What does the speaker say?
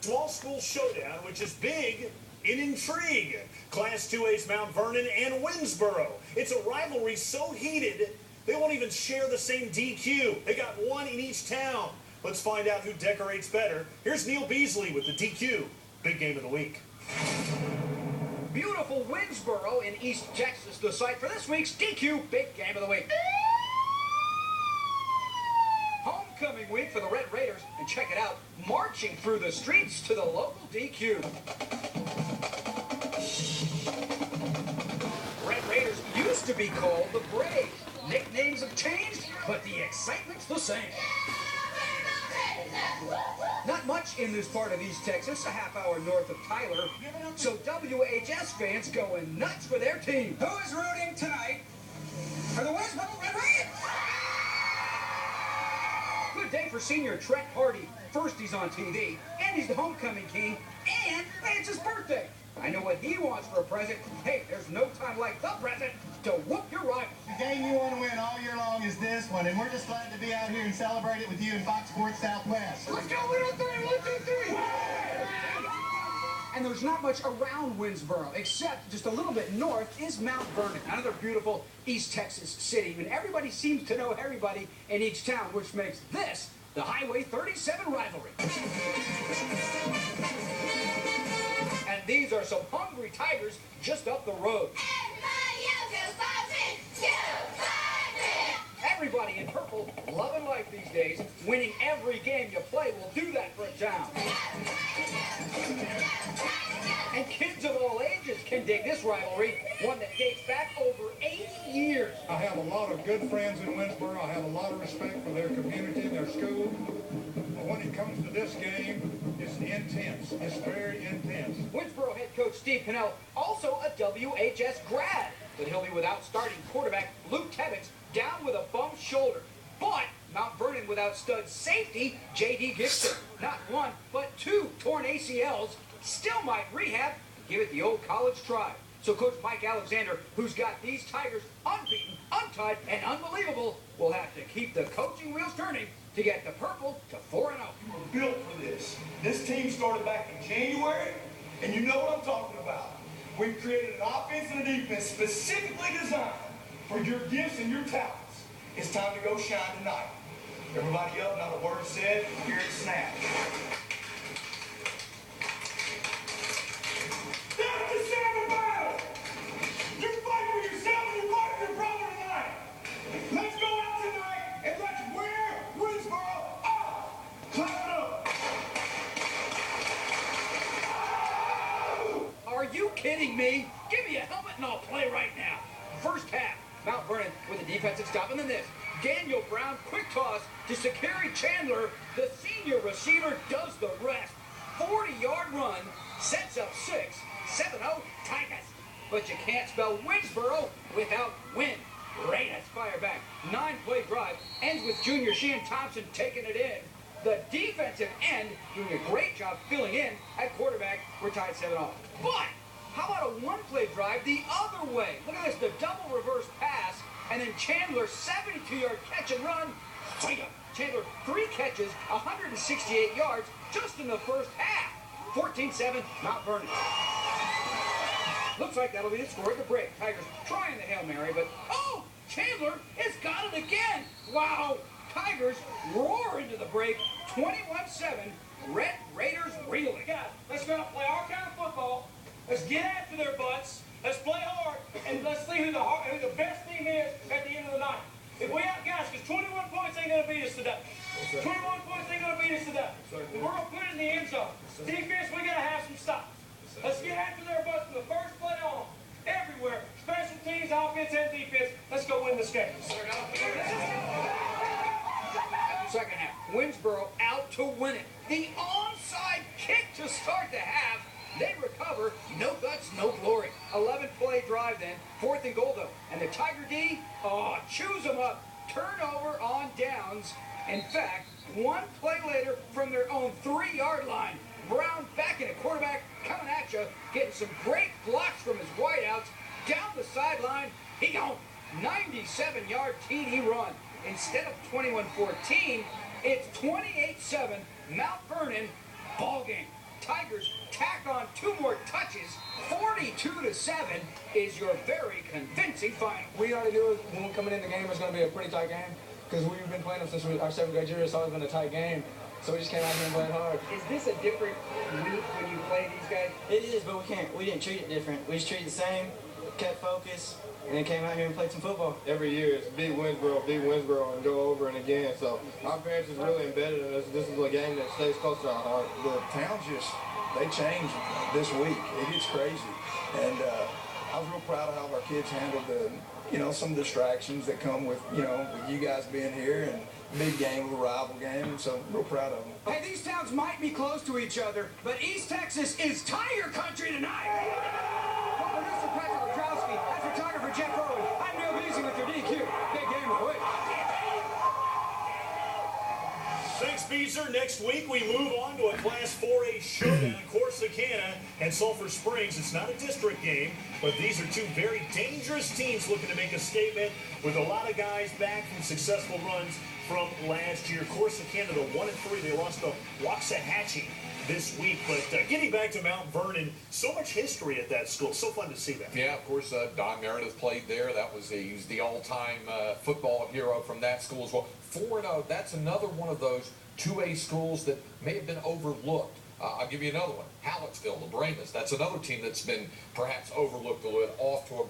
Small school showdown, which is big in intrigue. Class 2A's Mount Vernon and Winnsboro. It's a rivalry so heated, they won't even share the same DQ. They got one in each town. Let's find out who decorates better. Here's Neil Beasley with the DQ Big Game of the Week. Beautiful Winnsboro in East Texas, the site for this week's DQ Big Game of the Week. Homecoming week for the Red Raiders, and check it out, marching through the streets to the local DQ. Red Raiders used to be called the Braves. Nicknames have changed, but the excitement's the same. Not much in this part of East Texas, a half hour north of Tyler, so WHS fans going nuts for their team. Who is rooting tonight for the Winnsboro Red Raiders? Good day for senior Trent Hardy. First, he's on TV, and he's the homecoming king, and it's his birthday. I know what he wants for a present. Hey, there's no time like the present to whoop your rival. The game you want to win all year long is this one, and we're just glad to be out here and celebrate it with you in Fox Sports Southwest. Let's go, 1, 2, 3, 1, 2, 3. And there's not much around Winnsboro, except just a little bit north is Mount Vernon, another beautiful East Texas city. And everybody seems to know everybody in each town, which makes this the Highway 37 rivalry. And these are some hungry Tigers just up the road. Everybody in purple loving life these days. Winning every game you play will do that for a town. And kids of all ages can dig this rivalry, one that dates back over 80 years. I have a lot of good friends in Winnsboro. I have a lot of respect for their community, their school. But when it comes to this game, it's intense. It's very intense. Winnsboro head coach Steve Cannell, also a WHS grad, but he'll be without starting quarterback Luke Tebbets, down with a bum shoulder. But Mount Vernon without stud safety J.D. Gibson. Not one, but two torn ACLs. Still might rehab and give it the old college try. So Coach Mike Alexander, who's got these Tigers unbeaten, untied, and unbelievable, will have to keep the coaching wheels turning to get the purple to 4-0. We're built for this. This team started back in January, and you know what I'm talking about. We've created an offense and a defense specifically designed for your gifts and your talents. It's time to go shine tonight. Everybody up, not a word said, here it snaps. That's the sound of battle! You fight for yourself and you fight for your brother tonight! Let's go out tonight and let's wear Winnsboro up! Clap it up! Are you kidding me? Give me a helmet and I'll play right now. First half, Mount Vernon with a defensive stop, and then this. Daniel Brown, quick toss to Sakari Chandler. The senior receiver does the rest. 40-yard run, sets up 6, 7-0 Tigers. But you can't spell Winnsboro without win. Raiders fire back. 9-play drive ends with junior Sheehan Thompson taking it in. The defensive end doing a great job filling in at quarterback. We're tied 7-0. But how about a one-play drive the other way? Look at this, the double reverse pass, and then Chandler 72-yard catch and run. Chandler 3 catches, 168 yards just in the first half. 14-7 Mount Vernon. Looks like that'll be the score at the break. Tigers trying the Hail Mary, but oh, Chandler has got it again. Wow. Tigers roar into the break. 21-7. Red Raiders reeling. Guys, let's go out and play our kind of football. Let's get after their butts. Let's play hard, and let's see who the best team is at the end of the night. If we out, guys, because 21 points ain't going to beat us today. 21 points ain't going to beat us today. We're going to put it in the end zone. Defense, we got to have some stops. Let's get after their butts from the first play on. Everywhere. Special teams, offense, and defense. Let's go win this game. Second half, Winnsboro out to win it. The onside kick to start the half. They recover. No guts, no glory. 11-play drive then. 4th and goal, though. And the Tiger D, chews them up. Turnover on downs. In fact, 1 play later from their own 3-yard line, Brown back in a quarterback coming at you, getting some great blocks from his wideouts. Down the sideline, he gone. 97-yard TD run. Instead of 21-14, it's 28-7 Mount Vernon ball game. Tigers tack on 2 more touches. 42-7 is your very convincing final. We already knew it when coming in the game it was going to be a pretty tight game because we've been playing them since our 7th grade year. It's always been a tight game. So we just came out here and played hard. Is this a different week when you play these guys? It is, but we didn't treat it different. We just treated it the same, kept focus, and then came out here and played some football. Every year it's beat Winnsboro, and go over and again. So our parents is really embedded in us. This is a game that stays close to our heart. The town they changed this week. It gets crazy. And I was real proud of how our kids handled some distractions that come with you guys being here and big game, a rival game, and so real proud of them. Hey, these towns might be close to each other, but East Texas is Tiger country tonight. For producer Patrick Wachowski and photographer Jeff Irwin, I'm Neil Beasley with your DQ. Big game of the week. Thanks, Beezer. Next week, we move on to a Class 4A showdown. Corsicana and Sulphur Springs. It's not a district game, but these are 2 very dangerous teams looking to make a statement with a lot of guys back from successful runs from last year. Corsicana, the 1-3. They lost to Waxahachie this week. But getting back to Mount Vernon, so much history at that school. So fun to see that. Yeah, of course, Don Meredith played there. He was the all-time football hero from that school as well. 4-0, that's another one of those 2A schools that may have been overlooked. I'll give you another one. Hallettsville, the Bramas. That's another team that's been perhaps overlooked a little bit, off to a